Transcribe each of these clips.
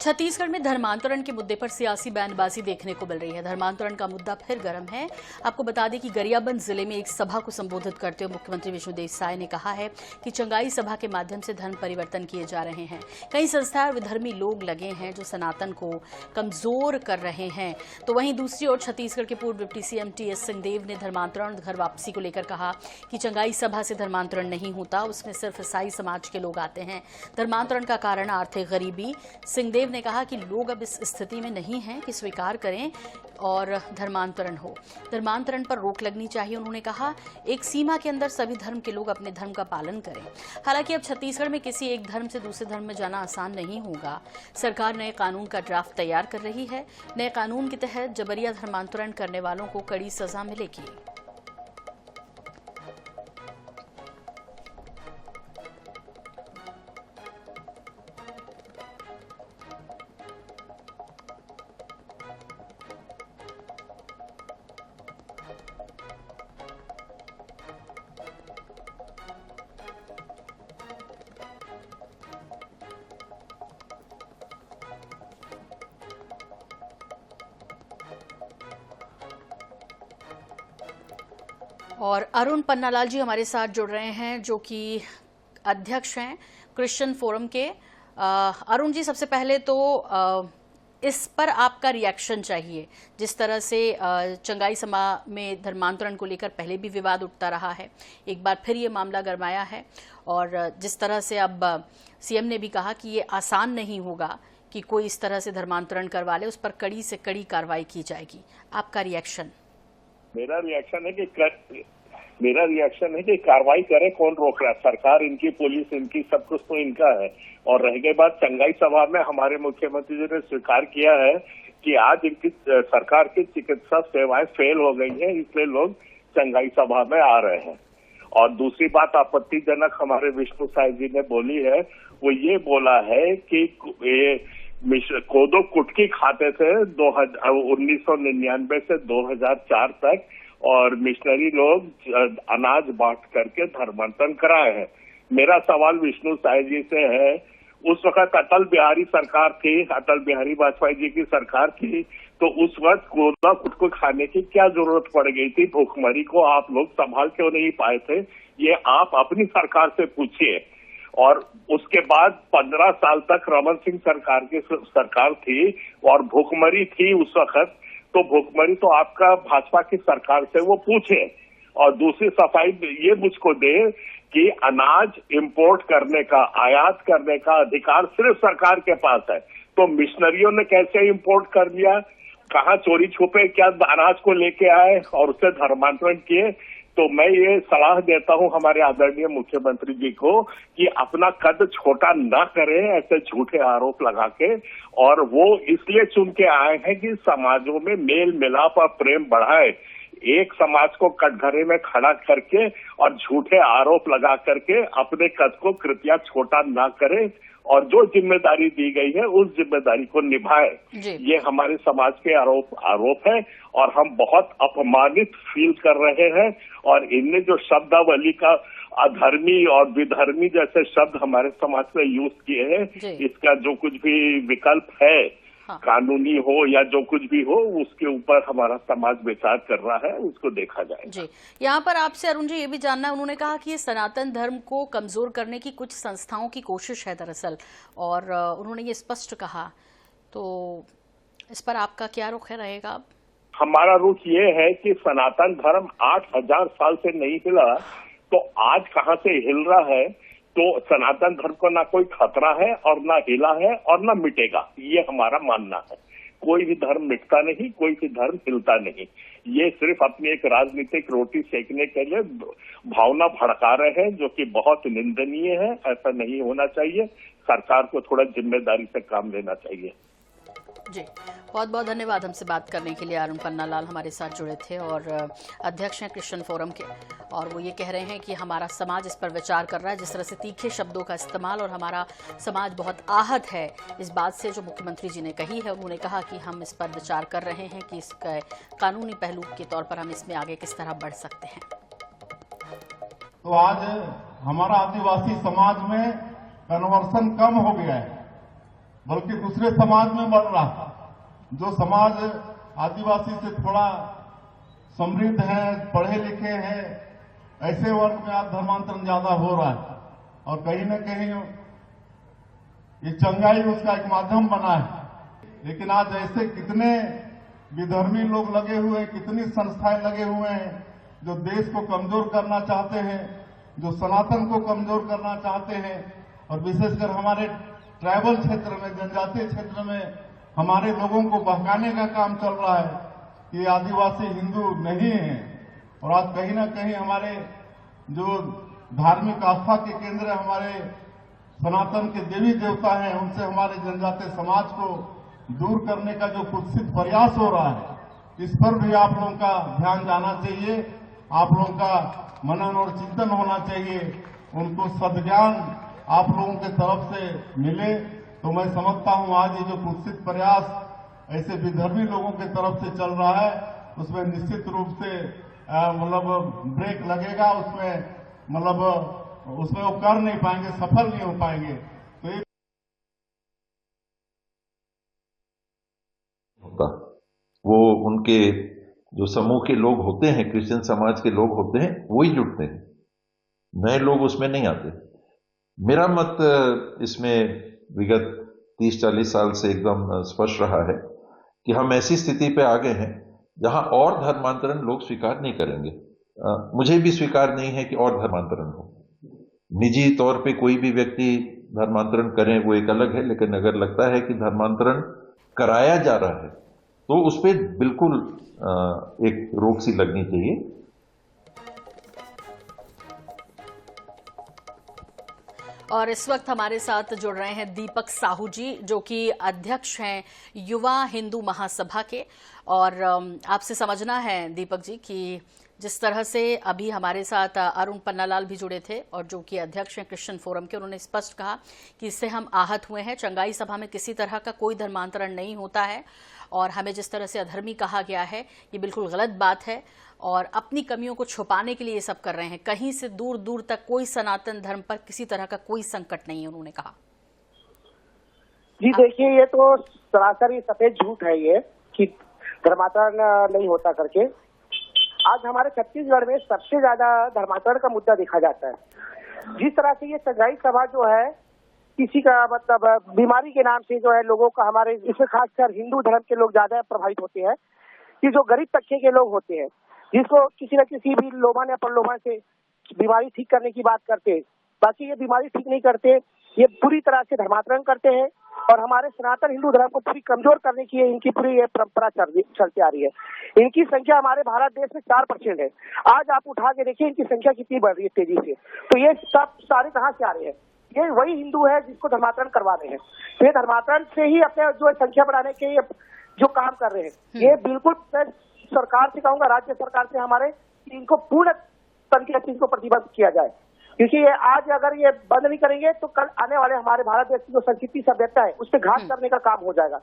छत्तीसगढ़ में धर्मांतरण के मुद्दे पर सियासी बयानबाजी देखने को मिल रही है। धर्मांतरण का मुद्दा फिर गर्म है। आपको बता दें कि गरियाबंद जिले में एक सभा को संबोधित करते हुए मुख्यमंत्री विष्णुदेव साय ने कहा है कि चंगाई सभा के माध्यम से धर्म परिवर्तन किए जा रहे हैं। कई संस्थाएं और विधर्मी लोग लगे हैं जो सनातन को कमजोर कर रहे हैं। तो वहीं दूसरी ओर छत्तीसगढ़ के पूर्व डिप्टी सीएम टी.एस. सिंहदेव ने धर्मांतरण घर वापसी को लेकर कहा कि चंगाई सभा से धर्मांतरण नहीं होता, उसमें सिर्फ ईसाई समाज के लोग आते हैं। धर्मांतरण का कारण आर्थिक गरीबी। सिंहदेव ने कहा कि लोग अब इस स्थिति में नहीं हैं कि स्वीकार करें और धर्मांतरण हो। धर्मांतरण पर रोक लगनी चाहिए। उन्होंने कहा एक सीमा के अंदर सभी धर्म के लोग अपने धर्म का पालन करें। हालांकि अब छत्तीसगढ़ में किसी एक धर्म से दूसरे धर्म में जाना आसान नहीं होगा। सरकार नए कानून का ड्राफ्ट तैयार कर रही है। नए कानून के तहत जबरिया धर्मांतरण करने वालों को कड़ी सजा मिलेगी। और अरुण पन्नालाल जी हमारे साथ जुड़ रहे हैं, जो कि अध्यक्ष हैं क्रिश्चियन फोरम के। अरुण जी, सबसे पहले तो इस पर आपका रिएक्शन चाहिए। जिस तरह से चंगाई सभा में धर्मांतरण को लेकर पहले भी विवाद उठता रहा है, एक बार फिर ये मामला गरमाया है और जिस तरह से अब सीएम ने भी कहा कि ये आसान नहीं होगा कि कोई इस तरह से धर्मांतरण करवा ले, उस पर कड़ी से कड़ी कार्रवाई की जाएगी। आपका रिएक्शन? मेरा रिएक्शन है कि कार्रवाई करे, कौन रोक रहा है? सरकार इनकी, पुलिस इनकी, सब कुछ तो इनका है। और रह गई बात चंगाई सभा में, हमारे मुख्यमंत्री जी ने स्वीकार किया है कि आज इनकी सरकार की चिकित्सा सेवाएं फेल हो गई हैं, इसलिए लोग चंगाई सभा में आ रहे हैं। और दूसरी बात आपत्तिजनक हमारे विष्णु साय जी ने बोली है, वो ये बोला है कि कोदो कुटकी खाते थे 1999 से 2004 तक, और मिशनरी लोग अनाज बांट करके धर्मांतरण कराए हैं। मेरा सवाल विष्णु साय जी से है, उस वक्त अटल बिहारी सरकार थी, अटल बिहारी वाजपेयी जी की सरकार थी, तो उस वक्त कोदो कुटकी खाने की क्या जरूरत पड़ गई थी? भूखमरी को आप लोग संभाल क्यों नहीं पाए थे? ये आप अपनी सरकार से पूछिए। और उसके बाद 15 साल तक रमन सिंह सरकार थी और भूखमरी थी उस वक्त, तो भूखमरी तो आपका भाजपा की सरकार से वो पूछे। और दूसरी सफाई ये मुझको दे कि अनाज इंपोर्ट करने का, आयात करने का अधिकार सिर्फ सरकार के पास है, तो मिशनरियों ने कैसे इंपोर्ट कर लिया? कहाँ चोरी छुपे क्या अनाज को लेके आए और उससे धर्मांतरण किए? तो मैं ये सलाह देता हूं हमारे आदरणीय मुख्यमंत्री जी को कि अपना कद छोटा न करें ऐसे झूठे आरोप लगा के। और वो इसलिए चुन के आए हैं कि समाजों में मेल मिलाप और प्रेम बढ़ाए। एक समाज को कटघरे में खड़ा करके और झूठे आरोप लगा करके अपने कद को कृपया छोटा न करें और जो जिम्मेदारी दी गई है उस जिम्मेदारी को निभाए। ये हमारे समाज के आरोप है और हम बहुत अपमानित फील कर रहे हैं। और इनने जो शब्दावली का अधर्मी और विधर्मी जैसे शब्द हमारे समाज में यूज किए हैं, इसका जो कुछ भी विकल्प है, हाँ, कानूनी हो या जो कुछ भी हो, उसके ऊपर हमारा समाज विचार कर रहा है, उसको देखा जाए। जी, यहाँ पर आपसे अरुण जी ये भी जानना है, उन्होंने कहा कि ये सनातन धर्म को कमजोर करने की कुछ संस्थाओं की कोशिश है दरअसल, और उन्होंने ये स्पष्ट कहा, तो इस पर आपका क्या रुख रहेगा? हमारा रुख ये है कि सनातन धर्म 8000 साल से नहीं हिला, तो आज कहाँ से हिल रहा है? तो सनातन धर्म को ना कोई खतरा है और ना हिला है और ना मिटेगा, ये हमारा मानना है। कोई भी धर्म मिटता नहीं, कोई भी धर्म हिलता नहीं। ये सिर्फ अपनी एक राजनीतिक रोटी सेकने के लिए भावना भड़का रहे हैं, जो कि बहुत निंदनीय है। ऐसा नहीं होना चाहिए। सरकार को थोड़ा जिम्मेदारी से काम लेना चाहिए। जी, बहुत बहुत धन्यवाद हमसे बात करने के लिए। अरुण पन्नालाल हमारे साथ जुड़े थे और अध्यक्ष हैं क्रिश्चियन फोरम के, और वो ये कह रहे हैं कि हमारा समाज इस पर विचार कर रहा है। जिस तरह से तीखे शब्दों का इस्तेमाल, और हमारा समाज बहुत आहत है इस बात से जो मुख्यमंत्री जी ने कही है। उन्होंने कहा कि हम इस पर विचार कर रहे हैं कि इसका कानूनी पहलू के तौर पर हम इसमें आगे किस तरह बढ़ सकते हैं। तो आज हमारा आदिवासी समाज में कन्वर्सन कम हो गया है। बल्कि दूसरे समाज में बढ़ रहा है। जो समाज आदिवासी से थोड़ा समृद्ध है, पढ़े लिखे हैं, ऐसे वर्ग में आज धर्मांतरण ज्यादा हो रहा है। और कहीं न कहीं ये चंगाई उसका एक माध्यम बना है। लेकिन आज ऐसे कितने विधर्मी लोग लगे हुए हैं, कितनी संस्थाएं लगे हुए हैं जो देश को कमजोर करना चाहते हैं, जो सनातन को कमजोर करना चाहते हैं। और विशेषकर हमारे ट्राइबल क्षेत्र में, जनजातीय क्षेत्र में हमारे लोगों को बहकाने का काम चल रहा है कि आदिवासी हिंदू नहीं है। और आज कहीं न कहीं हमारे जो धार्मिक आस्था के केंद्र हमारे सनातन के देवी देवता हैं, उनसे हमारे जनजातीय समाज को दूर करने का जो कुत्सित प्रयास हो रहा है, इस पर भी आप लोगों का ध्यान जाना चाहिए, आप लोगों का मनन और चिंतन होना चाहिए। उनको सद्ज्ञान आप लोगों के तरफ से मिले तो मैं समझता हूं आज ये जो कुत्सित प्रयास ऐसे विधर्मी लोगों के तरफ से चल रहा है, उसमें निश्चित रूप से मतलब ब्रेक लगेगा। उसमें वो कर नहीं पाएंगे, सफल नहीं हो पाएंगे। तो ये वो उनके जो समूह के लोग होते हैं, क्रिश्चियन समाज के लोग होते हैं, वही जुटते हैं, नए लोग उसमें नहीं आते। मेरा मत इसमें विगत 30-40 साल से एकदम स्पष्ट रहा है कि हम ऐसी स्थिति पे आ गए हैं जहां और धर्मांतरण लोग स्वीकार नहीं करेंगे। मुझे भी स्वीकार नहीं है कि और धर्मांतरण हो। निजी तौर पे कोई भी व्यक्ति धर्मांतरण करे वो एक अलग है, लेकिन अगर लगता है कि धर्मांतरण कराया जा रहा है तो उस पर बिल्कुल एक रोक सी लगनी चाहिए। और इस वक्त हमारे साथ जुड़ रहे हैं दीपक साहू जी, जो कि अध्यक्ष हैं युवा हिंदू महासभा के। और आपसे समझना है दीपक जी कि जिस तरह से अभी हमारे साथ अरुण पन्नालाल भी जुड़े थे और जो कि अध्यक्ष हैं क्रिश्चियन फोरम के, उन्होंने स्पष्ट कहा कि इससे हम आहत हुए हैं। चंगाई सभा में किसी तरह का कोई धर्मांतरण नहीं होता है और हमें जिस तरह से अधर्मी कहा गया है ये बिल्कुल गलत बात है और अपनी कमियों को छुपाने के लिए ये सब कर रहे हैं। कहीं से दूर दूर तक कोई सनातन धर्म पर किसी तरह का कोई संकट नहीं है, उन्होंने कहा। जी देखिए, ये तो सरासर ही सफेद झूठ है ये कि धर्मांतरण नहीं होता करके। आज हमारे छत्तीसगढ़ में सबसे ज्यादा धर्मांतरण का मुद्दा देखा जाता है। जिस तरह से ये चंगाई सभा जो है किसी का मतलब बीमारी के नाम से जो है लोगों का, हमारे इसमें खासकर हिंदू धर्म के लोग ज्यादा प्रभावित होते हैं कि जो गरीब तबके के लोग होते हैं, जिसको किसी न किसी भी लोभन या प्रलोभन से बीमारी ठीक करने की बात करते हैं। बाकी ये बीमारी ठीक नहीं करते, ये पूरी तरह से धर्मांतरण करते हैं और हमारे सनातन हिंदू धर्म को पूरी कमजोर करने की इनकी पूरी ये परंपरा चलती आ रही है। इनकी संख्या हमारे भारत देश में 4% है। आज आप उठा के देखिए इनकी संख्या कितनी बढ़ रही है तेजी से। तो ये सब सारे कहाँ से आ रहे हैं? ये वही हिंदू है जिसको धर्मांतरण करवा रहे हैं। तो ये धर्मांतरण से ही अपने जो संख्या बढ़ाने के जो काम कर रहे हैं, ये बिल्कुल सरकार से कहूंगा, राज्य सरकार से हमारे, इनको पूर्ण तरीके से इनको प्रतिबंध किया जाए। क्योंकि ये आज अगर ये बंद नहीं करेंगे तो कल आने वाले हमारे भारत देश की जो संस्कृति सभ्यता है उस पर घात करने का काम हो जाएगा।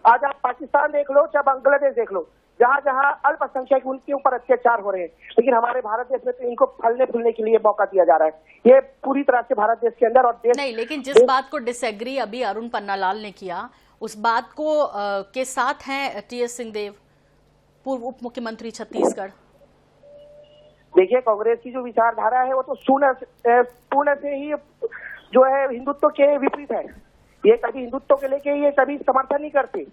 आज आप पाकिस्तान देख लो, चाहे बांग्लादेश देख लो, जहाँ जहाँ अल्पसंख्यक उनके ऊपर अत्याचार हो रहे हैं, लेकिन हमारे भारत देश में तो इनको फलने फूलने के लिए मौका दिया जा रहा है। ये पूरी तरह से भारत देश के अंदर और देश नहीं, लेकिन जिस बात को डिसएग्री अभी अरुण पन्नालाल ने किया, उस बात को के साथ हैं टीएस सिंहदेव, पूर्व उप मुख्यमंत्री छत्तीसगढ़। देखिए, कांग्रेस की जो विचारधारा है वो तो पूर्ण से ही जो है हिंदुत्व के विपरीत है। ये कभी हिंदुत्व के लेके ये कभी समर्थन नहीं करते।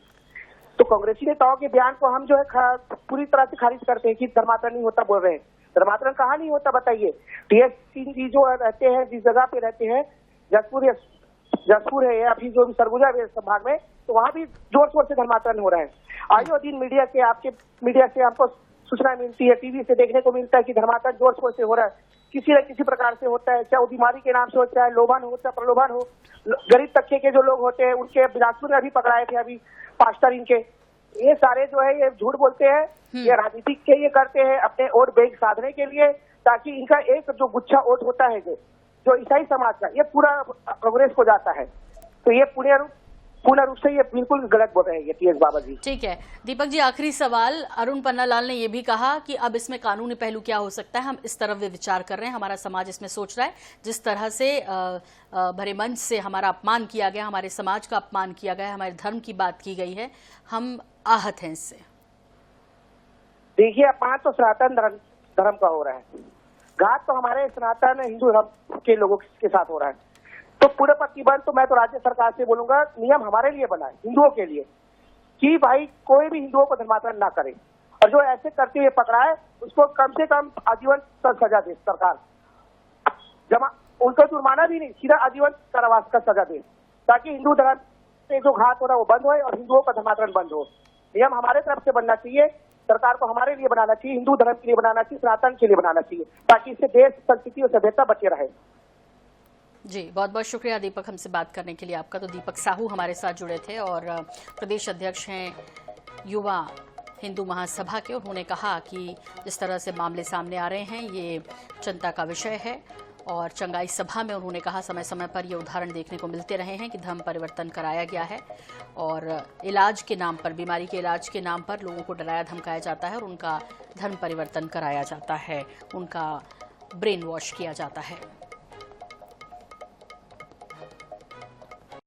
तो कांग्रेसी नेताओं के बयान को हम जो है पूरी तरह से खारिज करते हैं कि धर्मांतरण नहीं होता बोल रहे हैं। धर्मांतरण कहाँ नहीं होता बताइए? टीएस सिंह जी जो रहते हैं, जिस जगह पे रहते हैं, जसपुर है या फिर जो भी सरगुजा संभाग में, तो वहाँ भी जोर शोर से धर्मांतरण हो रहा है। आयो दिन मीडिया से, आपके मीडिया से हमको सूचना मिलती है, टीवी से देखने को मिलता है कि धर्मांतरण जोर शोर से हो रहा है, किसी न किसी प्रकार से होता है, चाहे वो बीमारी के नाम से हो, चाहे लोभन हो, चाहे प्रलोभन हो। गरीब तबके के जो लोग होते हैं उनके बिलासपुर में अभी पकड़ाए थे अभी पास्टर इनके, ये सारे जो है ये झूठ बोलते हैं, ये राजनीतिक के ये करते हैं अपने वोट बैंक साधने के लिए, ताकि इनका एक जो गुच्छा वोट होता है जो ईसाई समाज का, ये पूरा कांग्रेस को जाता है। तो ये पूर्ण पूर्ण रूप से ये बिल्कुल गलत बोल रहे हैं ये टीएस बाबा जी। ठीक है दीपक जी, आखिरी सवाल। अरुण पन्नालाल ने यह भी कहा कि अब इसमें कानूनी पहलू क्या हो सकता है, हम इस तरफ भी विचार कर रहे हैं, हमारा समाज इसमें सोच रहा है। जिस तरह से भरे मंच से हमारा अपमान किया गया, हमारे समाज का अपमान किया गया, हमारे धर्म की बात की गई है, हम आहत हैं इससे। देखिए, अपमान तो सनातन धर्म का हो रहा है, घात तो हमारे सनातन हिंदू धर्म के लोगों के साथ हो रहा है। तो पूरे प्रतिबंध तो मैं तो राज्य सरकार से बोलूंगा, नियम हमारे लिए बनाए, हिंदुओं के लिए, कि भाई कोई भी हिंदुओं को धर्मांतरण ना करे, और जो ऐसे करते हुए पकड़ा है उसको कम से कम आजीवन सजा दे सरकार, उनको जुर्माना भी नहीं, सीधा आजीवन कारावास का सजा दे, ताकि हिंदू धर्म से जो घात हो रहा है वो बंद हो और हिंदुओं का धर्मांतरण बंद हो। नियम हमारे तरफ से बनना चाहिए, सरकार को हमारे लिए बनाना चाहिए, हिंदू धर्म के लिए बनाना चाहिए, सनातन के लिए बनाना चाहिए, ताकि इससे देश, संस्कृति और सभ्यता बचे रहे। जी, बहुत बहुत शुक्रिया दीपक हमसे बात करने के लिए आपका। तो दीपक साहू हमारे साथ जुड़े थे और प्रदेश अध्यक्ष हैं युवा हिंदू महासभा के। उन्होंने कहा कि जिस तरह से मामले सामने आ रहे हैं ये चिंता का विषय है, और चंगाई सभा में उन्होंने कहा समय समय पर ये उदाहरण देखने को मिलते रहे हैं कि धर्म परिवर्तन कराया गया है और इलाज के नाम पर, बीमारी के इलाज के नाम पर लोगों को डराया धमकाया जाता है और उनका धर्म परिवर्तन कराया जाता है, उनका ब्रेन वॉश किया जाता है।